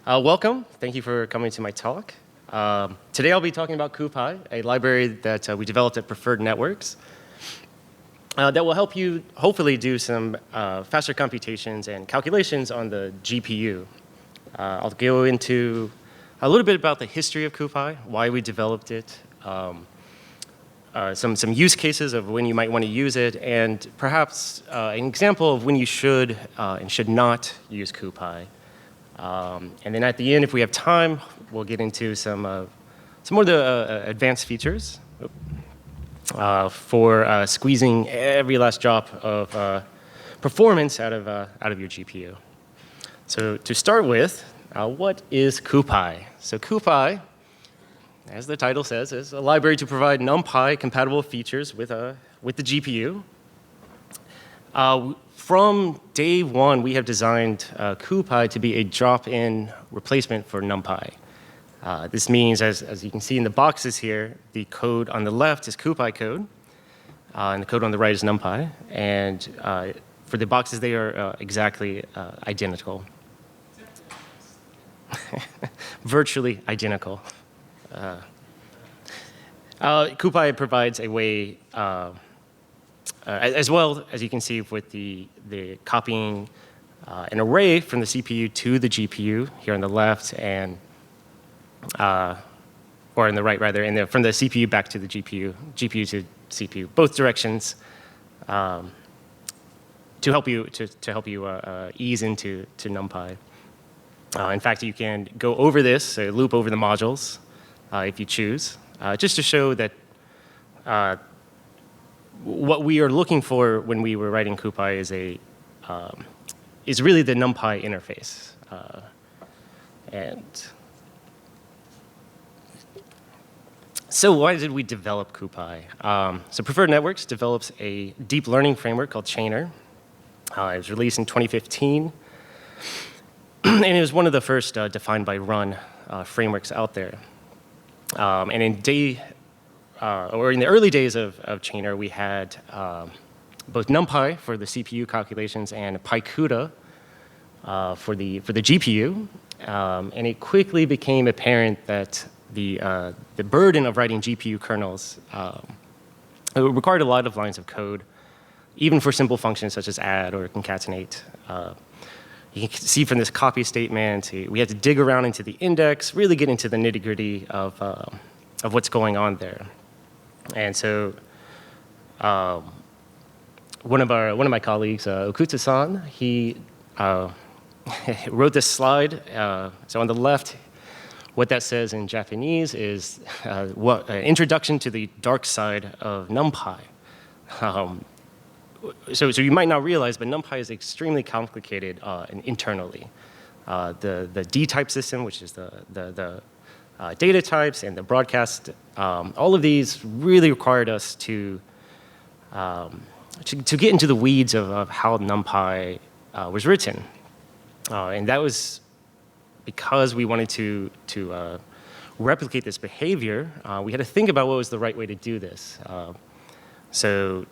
Welcome. Thank you for coming to my talk. Today I'll be talking about CuPy, a library that we developed at Preferred Networks that will help you hopefully do some faster computations and calculations on the GPU. I'll go into a little bit about the history of CuPy, why we developed it, some use cases of when you might want to use it, and perhaps an example of when you should and should not use CuPy. And then at the end, if we have time, we'll get into some more of the advanced features for squeezing every last drop of performance out of your GPU. So to start with, what is CuPy? So CuPy, as the title says, is a library to provide NumPy compatible features with the GPU. From day one, we have designed CuPy to be a drop-in replacement for NumPy. This means, as you can see in the boxes here, the code on the left is CuPy code, and the code on the right is NumPy. And for the boxes, they are exactly identical. Virtually identical. CuPy provides a way as well, as you can see with the copying an array from the CPU to the GPU here on the left, and or on the right rather, and then from the CPU back to the GPU to CPU, both directions, to help you ease into NumPy. In fact, you can go over this, loop over the modules if you choose, just to show that. What we are looking for when we were writing CuPy is really the NumPy interface. And so why did we develop CuPy? So Preferred Networks develops a deep learning framework called Chainer. It was released in 2015. And it was one of the first defined by run frameworks out there. And in the early days of Chainer, we had both NumPy for the CPU calculations and PyCUDA for the GPU. And it quickly became apparent that the burden of writing GPU kernels it required a lot of lines of code, even for simple functions such as add or concatenate. You can see from this copy statement, we had to dig around into the index, really get into the nitty-gritty of what's going on there. And so one of my colleagues, Okuta-san, he wrote this slide. So on the left, what that says in Japanese is introduction to the dark side of NumPy. So you might not realize, but NumPy is extremely complicated internally. The D-type system, which is the data types and the broadcast, all of these really required us to get into the weeds of how NumPy was written. And that was because we wanted to replicate this behavior. We had to think about what was the right way to do this. So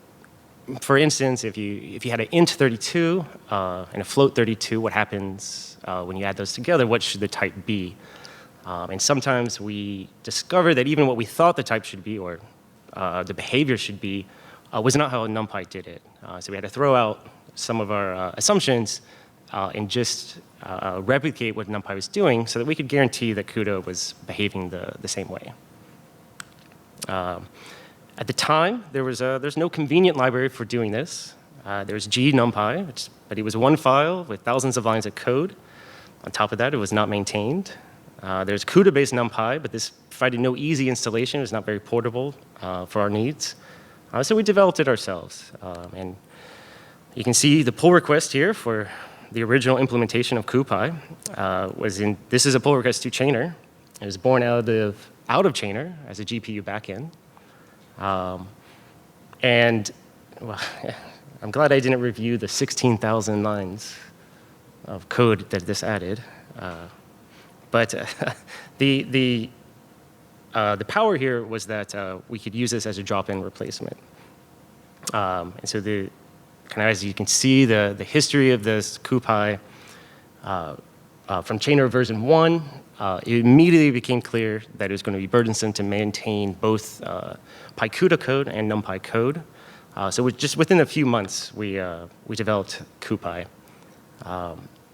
for instance, if you had an int 32 and a float 32, what happens when you add those together? What should the type be? And sometimes we discover that even what we thought the type should be or the behavior should be was not how NumPy did it. So we had to throw out some of our assumptions and just replicate what NumPy was doing so that we could guarantee that CUDA was behaving the same way. At the time, there's no convenient library for doing this. There was gnumpy, but it was one file with thousands of lines of code. On top of that, it was not maintained. There's CUDA-based NumPy, but this provided no easy installation. It was not very portable for our needs. So we developed it ourselves. And you can see the pull request here for the original implementation of CuPy this is a pull request to Chainer. It was born out of Chainer as a GPU backend. And well, I'm glad I didn't review the 16,000 lines of code that this added. But the power here was that we could use this as a drop-in replacement. And so kind of as you can see, the history of this CuPy from Chainer version 1, it immediately became clear that it was going to be burdensome to maintain both PyCUDA code and NumPy code. So just within a few months, we developed CuPy.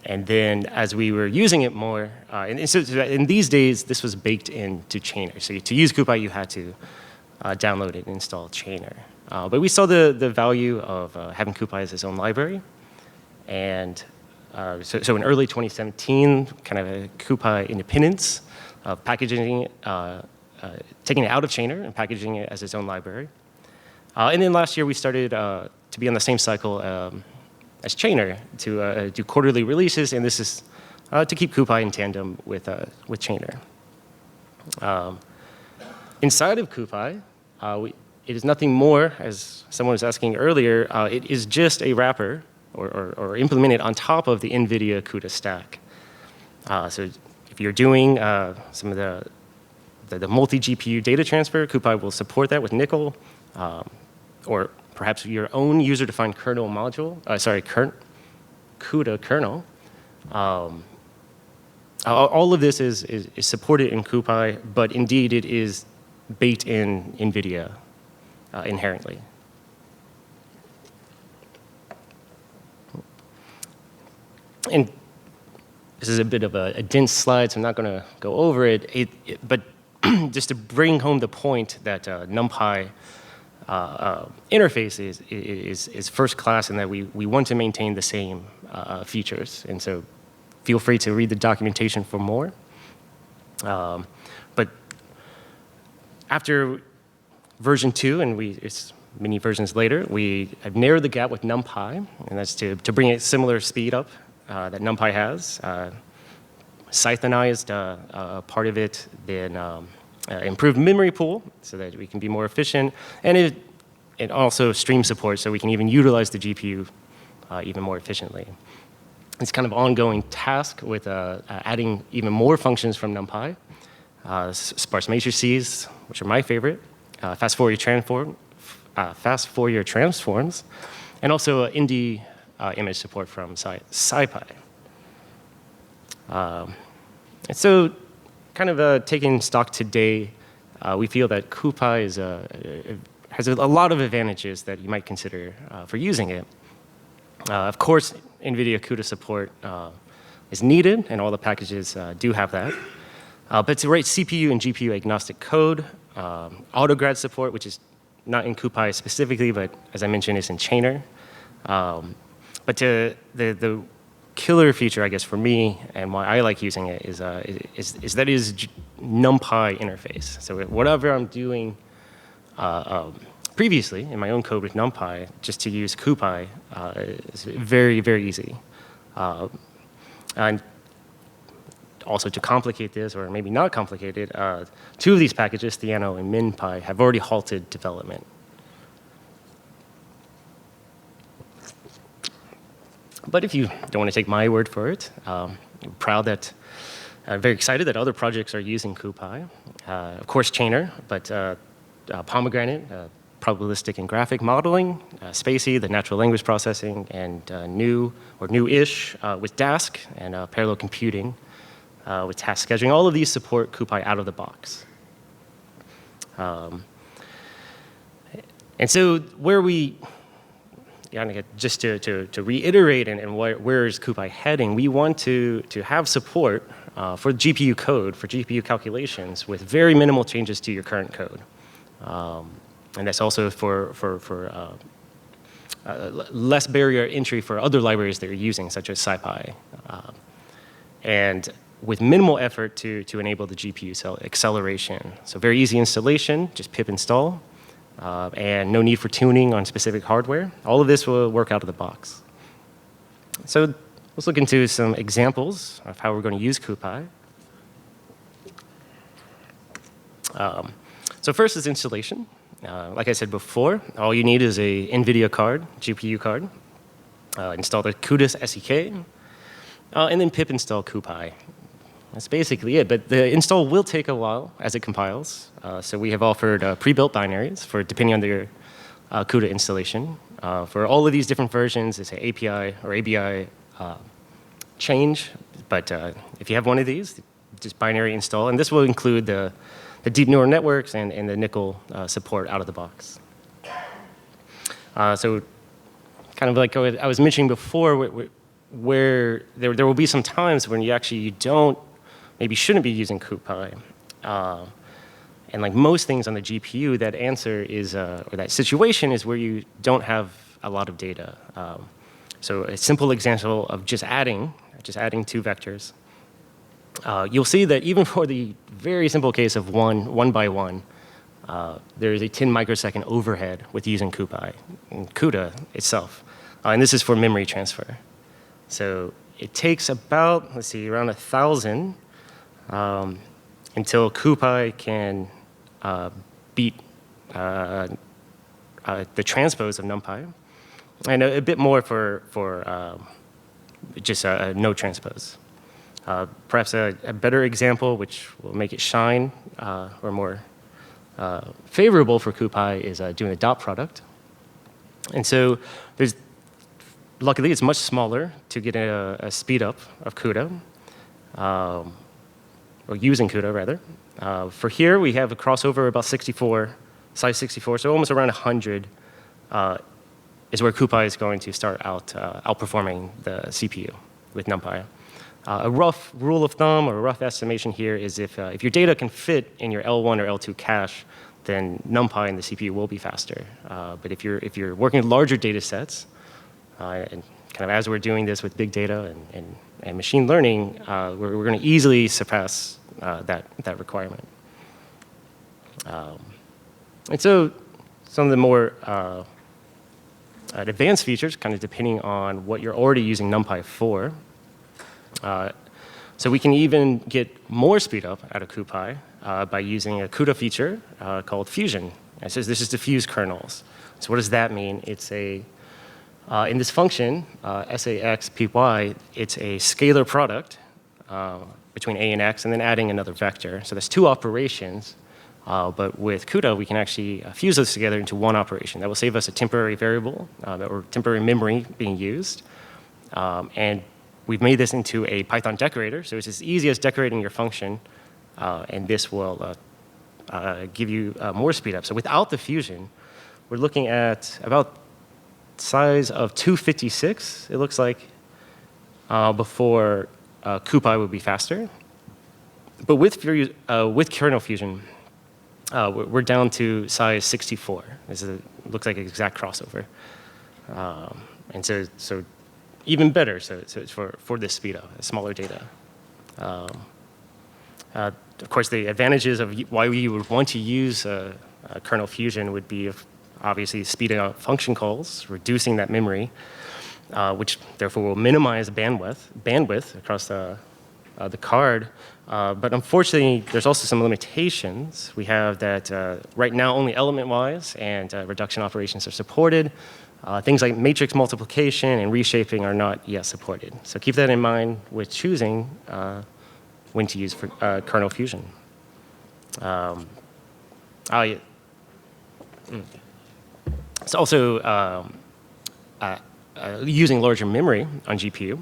And then as we were using it more, and so in these days, this was baked into Chainer. So to use CuPy, you had to download it and install Chainer. But we saw the value of having CuPy as its own library. And so in early 2017, kind of a CuPy independence of packaging it, taking it out of Chainer and packaging it as its own library. And then last year, we started to be on the same cycle as Chainer to do quarterly releases, and this is to keep CuPy in tandem with Chainer. Inside of CuPy, it is nothing more, as someone was asking earlier, it is just a wrapper or implemented on top of the NVIDIA CUDA stack. So if you're doing some of the multi-GPU data transfer, CuPy will support that with Nickel, or perhaps your own user-defined kernel module, CUDA kernel. All of this is supported in CuPy, but indeed it is baked in NVIDIA inherently. And this is a bit of a dense slide, so I'm not going to go over it. But just to bring home the point that NumPy interface is first class, and that we want to maintain the same features. And so feel free to read the documentation for more. But after version 2, and it's many versions later, we have narrowed the gap with NumPy, and that's to bring a similar speed up that NumPy has. Scythonized part of it, then improved memory pool so that we can be more efficient, and it also stream support, so we can even utilize the GPU even more efficiently. It's kind of ongoing task with adding even more functions from NumPy, sparse matrices, which are my favorite, fast Fourier transforms, and also ND image support from SciPy. And so, kind of taking stock today, we feel that CuPy has a lot of advantages that you might consider for using it. Of course, NVIDIA CUDA support is needed, and all the packages do have that. But to write CPU and GPU agnostic code, autograd support, which is not in CuPy specifically, but as I mentioned, is in Chainer. But the killer feature, I guess, for me, and why I like using it is that it is NumPy interface. So whatever I'm doing previously in my own code with NumPy, just to use CuPy is very, very easy. And also to complicate this, or maybe not complicate it, 2 of these packages, Theano and MinPy, have already halted development. But if you don't want to take my word for it, I'm very excited that other projects are using CuPy. Of course, Chainer, but Pomegranate, probabilistic and graphic modeling, Spacey, the natural language processing, and new-ish with Dask, and parallel computing with task scheduling. All of these support CuPy out of the box. And so just to reiterate and where is CuPy heading, we want to have support for GPU code, for GPU calculations with very minimal changes to your current code. And that's also for less barrier entry for other libraries that you're using, such as SciPy. And with minimal effort to enable the GPU cell acceleration. So very easy installation, just pip install. And no need for tuning on specific hardware. All of this will work out of the box. So let's look into some examples of how we're going to use CuPy. So first is installation. Like I said before, all you need is a NVIDIA card, GPU card. Install the CUDA SDK, and then pip install CuPy. That's basically it, but the install will take a while as it compiles. So we have offered pre-built binaries for depending on your CUDA installation. For all of these different versions, it's an API or ABI change, but if you have one of these, just binary install, and this will include the deep neural networks and the nickel support out of the box. So kind of like I was mentioning before, where there will be some times when you maybe shouldn't be using CuPy. And like most things on the GPU, that answer is, or that situation is where you don't have a lot of data. So a simple example of just adding 2 vectors. You'll see that even for the very simple case of one by one, there is a 10 microsecond overhead with using CuPy, and CUDA itself. And this is for memory transfer. So it takes about, around 1,000 until CuPy can beat the transpose of NumPy, and a bit more for just no transpose. Perhaps a better example, which will make it shine or more favorable for CuPy, is doing a dot product. And so luckily, it's much smaller to get a speed up of CUDA, or using CUDA, rather. For here, we have a crossover about 64, size 64, so almost around 100 is where CuPy is going to start outperforming the CPU with NumPy. A rough rule of thumb or a rough estimation here is if your data can fit in your L1 or L2 cache, then NumPy and the CPU will be faster. But if you're working with larger data sets, and kind of as we're doing this with big data and machine learning, we're going to easily surpass that requirement. And so some of the more advanced features, kind of depending on what you're already using NumPy for. So we can even get more speed up out of CuPy by using a CUDA feature called Fusion. It says this is diffuse kernels. So what does that mean? It's in this function, saxpy, it's a scalar product between a and x, and then adding another vector. So there's 2 operations, but with CUDA, we can actually fuse those together into one operation. That will save us a temporary variable or temporary memory being used. And we've made this into a Python decorator, so it's as easy as decorating your function, and this will give you more speed up. So without the fusion, we're looking at about size of 256, it looks like, before CuPy would be faster. But with kernel fusion, we're down to size 64. This looks like an exact crossover. And so even better, so it's for this speed up, smaller data. Of course, the advantages of why we would want to use kernel fusion would be obviously speeding up function calls, reducing that memory, which therefore will minimize bandwidth across the card. But unfortunately, there's also some limitations. We have that right now only element-wise and reduction operations are supported. Things like matrix multiplication and reshaping are not yet supported. So keep that in mind with choosing when to use kernel fusion. It's also using larger memory on GPU.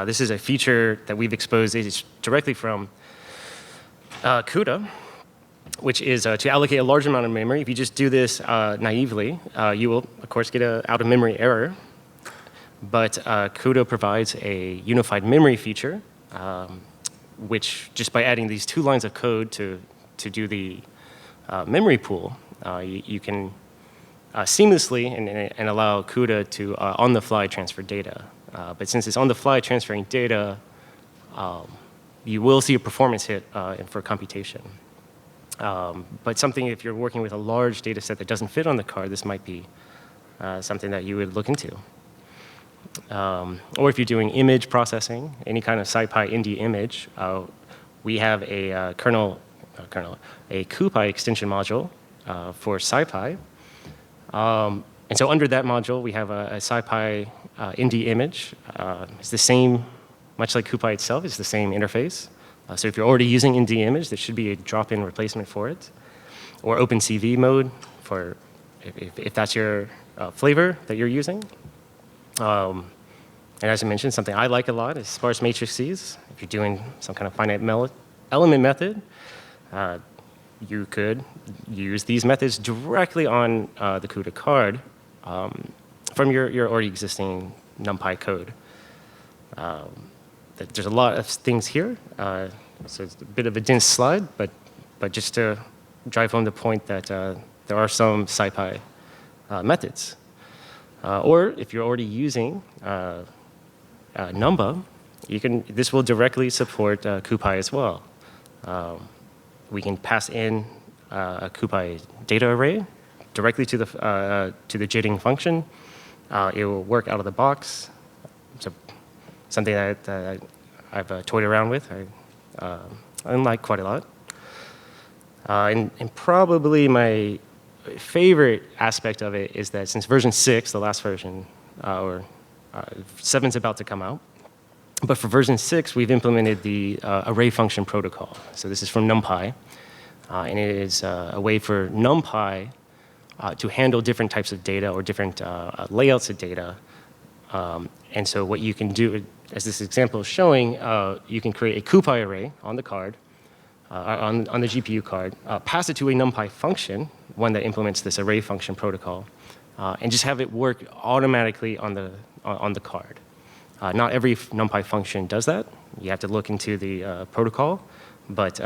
This is a feature that we've exposed directly from CUDA, which is to allocate a large amount of memory. If you just do this naively, you will, of course, get an out-of-memory error. But CUDA provides a unified memory feature, which just by adding these 2 lines of code to do the memory pool, you can seamlessly and allow CUDA to on-the-fly transfer data. But since it's on-the-fly transferring data, you will see a performance hit for computation. But something, if you're working with a large data set that doesn't fit on the card, this might be something that you would look into. Or if you're doing image processing, any kind of SciPy ND image, we have a CuPy extension module for SciPy. And so under that module, we have a SciPy ND image. It's the same, much like CuPy itself, it's the same interface. So if you're already using ND image, there should be a drop-in replacement for it. Or OpenCV mode, for if that's your flavor that you're using. And as I mentioned, something I like a lot is sparse matrices. If you're doing some kind of finite element method, you could use these methods directly on the CUDA card from your already existing NumPy code. There's a lot of things here, so it's a bit of a dense slide, but just to drive home the point that there are some SciPy methods. Or if you're already using NumPy, this will directly support CuPy as well. We can pass in a CuPy data array directly to the jitting function. It will work out of the box. So something that I've toyed around with. I like quite a lot. And probably my favorite aspect of it is that since version 6, the last version, or 7's about to come out, but for version 6, we've implemented the array function protocol. So this is from NumPy, and it is a way for NumPy to handle different types of data or different layouts of data. And so what you can do, as this example is showing, you can create a CuPy array on the card, on the GPU card, pass it to a NumPy function, one that implements this array function protocol, and just have it work automatically on the card. Not every NumPy function does that. You have to look into the protocol, but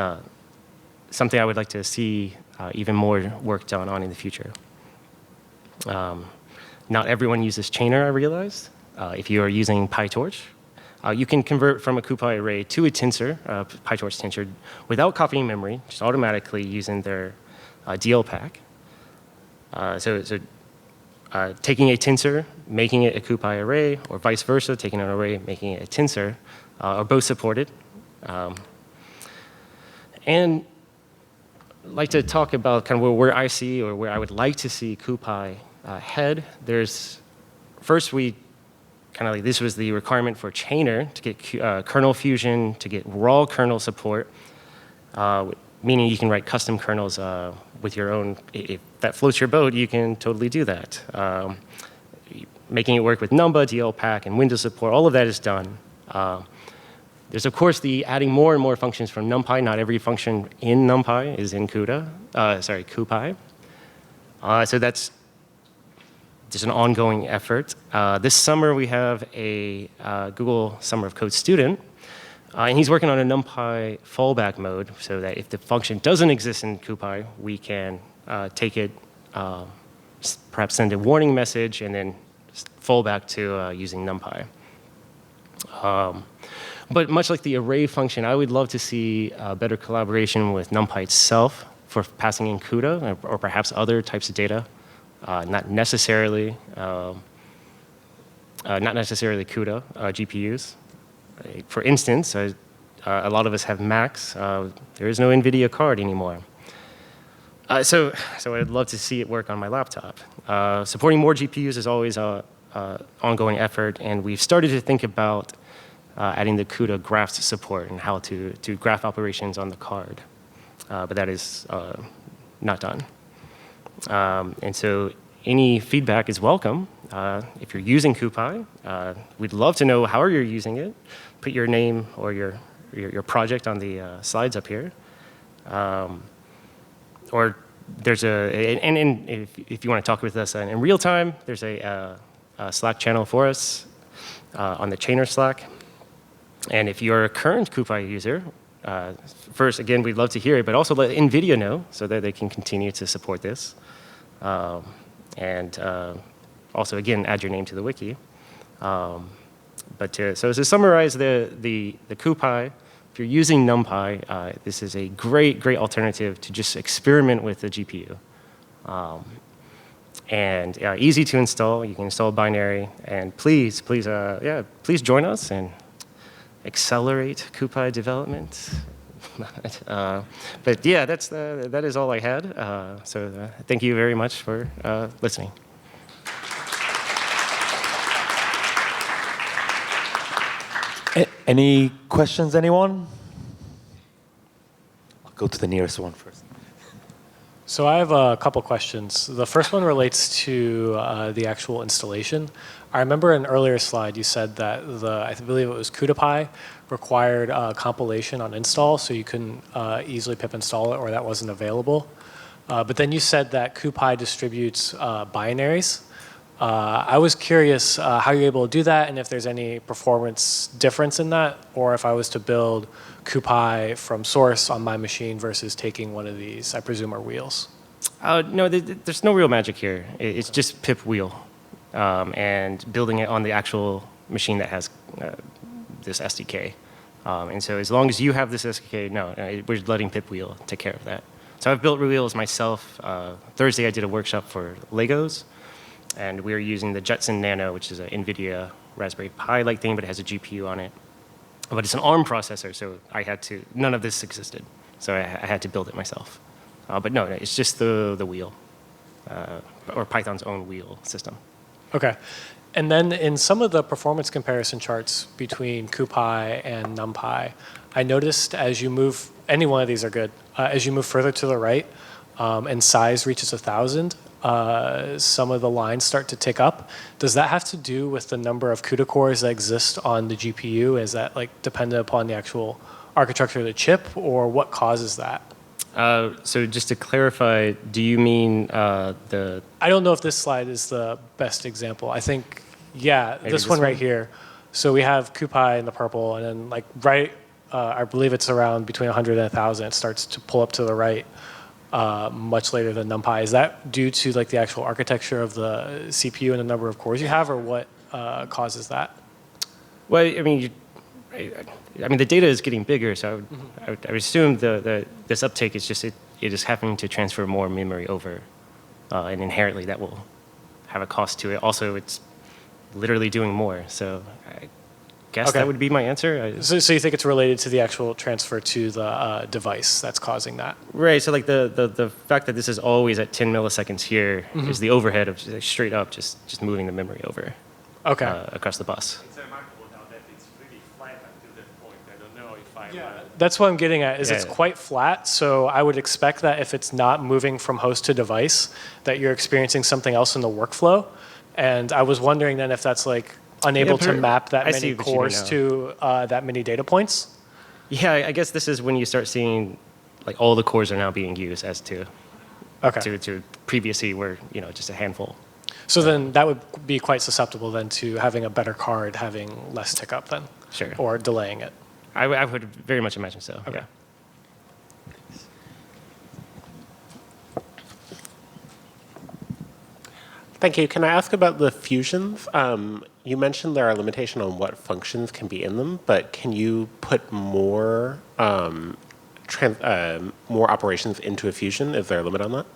something I would like to see even more work done on in the future. Not everyone uses Chainer, I realized. If you are using PyTorch, you can convert from a CuPy array to a tensor, PyTorch tensor, without copying memory, just automatically using their DL pack. Taking a tensor, making it a CuPy array, or vice versa, taking an array, making it a tensor, are both supported. And I'd like to talk about kind of where I see or where I would like to see CuPy head. First, we kind of like, this was the requirement for Chainer to get kernel fusion, to get raw kernel support, meaning you can write custom kernels with your own. If that floats your boat, you can totally do that. Making it work with NumPy, DL pack, and Windows support, all of that is done. There's, of course, the adding more and more functions from NumPy. Not every function in NumPy is in CuPy. So that's just an ongoing effort. This summer, we have a Google Summer of Code student, and he's working on a NumPy fallback mode so that if the function doesn't exist in CuPy, we can take it, perhaps send a warning message, and then fall back to using NumPy. But much like the array function, I would love to see better collaboration with NumPy itself for passing in CUDA or perhaps other types of data. Not necessarily CUDA GPUs. For instance, a lot of us have Macs. There is no NVIDIA card anymore. So I'd love to see it work on my laptop. Supporting more GPUs is always an ongoing effort, and we've started to think about adding the CUDA graphs support and how to do graph operations on the card. But that is not done. And so any feedback is welcome. If you're using CuPy, we'd love to know how you're using it. Put your name or your project on the slides up here. Or there's if you want to talk with us in real time, there's a Slack channel for us on the Chainer Slack. And if you're a current CuPy user, first, again, we'd love to hear it, but also let NVIDIA know so that they can continue to support this. And also, again, add your name to the wiki. So to summarize the CuPy, if you're using NumPy, this is a great alternative to just experiment with the GPU. And easy to install. You can install binary. And please join us and accelerate CuPy development. But yeah, that is all I had. So thank you very much for listening. Any questions, anyone? I'll go to the nearest one first. So I have a couple questions. The first one relates to the actual installation. I remember in an earlier slide you said that I believe it was CuPy required compilation on install, so you couldn't easily pip install it, or that wasn't available. But then you said that CuPy distributes binaries. I was curious how you're able to do that, and if there's any performance difference in that, or if I was to build CuPy from source on my machine versus taking one of these, I presume, are wheels. No, there's no real magic here. It's just pip wheel and building it on the actual machine that has this SDK. And so as long as you have this SDK, no, we're letting pip wheel take care of that. So I've built wheels myself. Thursday I did a workshop for Legos, and we were using the Jetson Nano, which is an NVIDIA Raspberry Pi-like thing, but it has a GPU on it. But it's an ARM processor, so none of this existed. So I had to build it myself. But no, it's just the wheel, or Python's own wheel system. Okay. And then in some of the performance comparison charts between CuPy and NumPy, I noticed as you move, any one of these are good, as you move further to the right and size reaches 1,000, some of the lines start to tick up. Does that have to do with the number of CUDA cores that exist on the GPU? Is that like dependent upon the actual architecture of the chip, or what causes that? So just to clarify, do you mean the... I don't know if this slide is the best example. I think, yeah, this one right here. So we have CuPy in the purple, and then like right, I believe it's around between 100 and 1,000. It starts to pull up to the right much later than NumPy. Is that due to like the actual architecture of the CPU and the number of cores you have, or what causes that? Well, I mean, the data is getting bigger, so I would assume this uptake is just it is having to transfer more memory over, and inherently that will have a cost to it. Also, it's literally doing more, so I guess that would be my answer. So you think it's related to the actual transfer to the device that's causing that? Right. So like the fact that this is always at 10 milliseconds here is the overhead of just straight up just moving the memory over. Across the bus. That's what I'm getting at, is it's quite flat, so I would expect that if it's not moving from host to device, that you're experiencing something else in the workflow. And I was wondering then if that's like unable to map that many cores to that many data points? Yeah, I guess this is when you start seeing like all the cores are now being used as to previously were just a handful. So then that would be quite susceptible then to having a better card having less tick up then? Sure. Or delaying it? I would very much imagine so, okay. Yeah. Thank you. Can I ask about the fusions? You mentioned there are limitations on what functions can be in them, but can you put more more operations into a fusion? Is there a limit on that?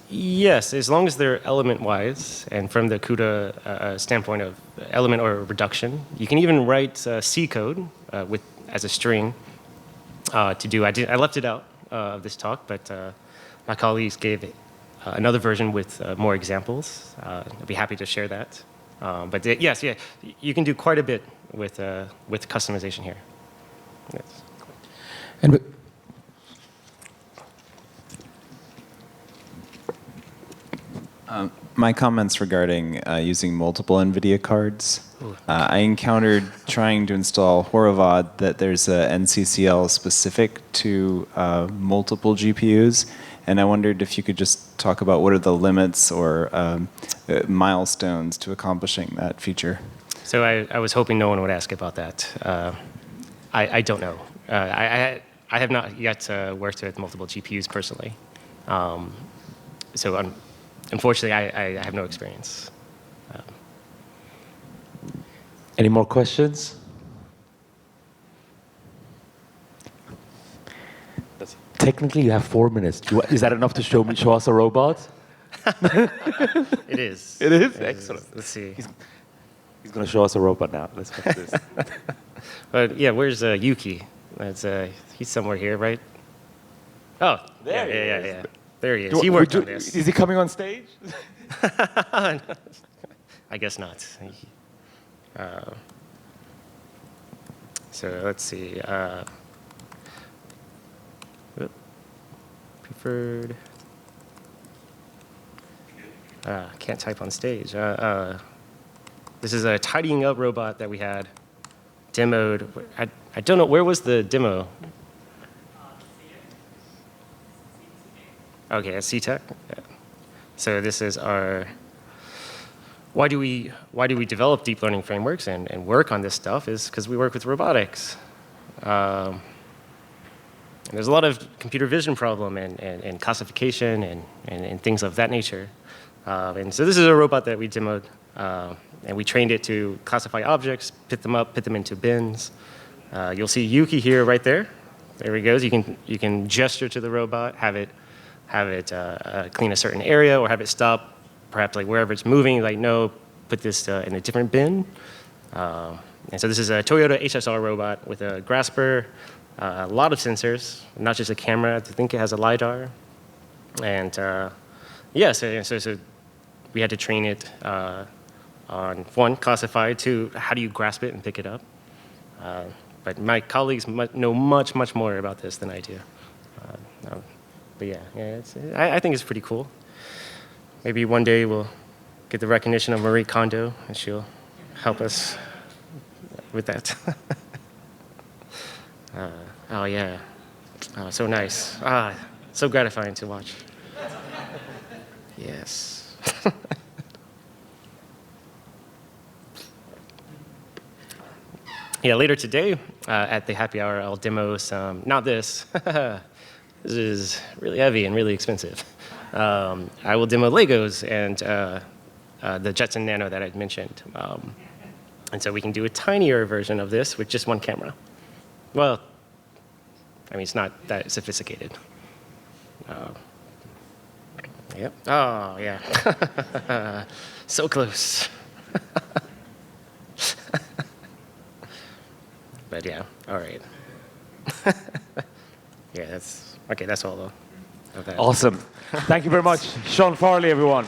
Yes, as long as they're element-wise, and from the CUDA standpoint of element or reduction, you can even write C code as a string to do. I left it out of this talk, but my colleagues gave it another version with more examples. I'd be happy to share that. But yes, you can do quite a bit with customization here. Yes. And my comments regarding using multiple NVIDIA cards. I encountered trying to install Horovod that there's a NCCL specific to multiple GPUs, and I wondered if you could just talk about what are the limits or milestones to accomplishing that feature. So I was hoping no one would ask about that. I don't know. I have not yet worked with multiple GPUs personally. So unfortunately, I have no experience. Any more questions? Technically, you have 4 minutes. Is that enough to show us a robot? It is. It is? Excellent. Let's see. He's going to show us a robot now. Let's watch this. But yeah, where's Yuki? He's somewhere here, right? Oh, yeah. There he is. He worked on this. Is he coming on stage? I guess not. So let's see. Preferred. Can't type on stage. This is a tidying up robot that we had demoed. I don't know, where was the demo? Okay, at CTech. Yeah. So this is our, why do we develop deep learning frameworks and work on this stuff is because we work with robotics. And there's a lot of computer vision problem and classification and things of that nature. And so this is a robot that we demoed, and we trained it to classify objects, pick them up, put them into bins. You'll see Yuki here, right there. There he goes. You can gesture to the robot, have it clean a certain area, or have it stop, perhaps like wherever it's moving. Like, no, put this in a different bin. And so this is a Toyota HSR robot with a grasper, a lot of sensors, not just a camera. I think it has a LiDAR. And yeah, so we had to train it on, one, classify, two, how do you grasp it and pick it up? But my colleagues know much, much more about this than I do. But yeah, I think it's pretty cool. Maybe one day we'll get the recognition of Marie Kondo, and she'll help us with that. Oh, yeah. Oh, so nice. So gratifying to watch. Yes. Yeah, later today at the happy hour, I'll demo some, not this. This is really heavy and really expensive. I will demo Legos and the Jetson Nano that I'd mentioned. And so we can do a tinier version of this with just one camera. Well, I mean, it's not that sophisticated. Yep. Oh, yeah. So close. But yeah, all right. Yeah, that's okay. That's all though. Of that. Awesome. Thank you very much. Sean Farley, everyone.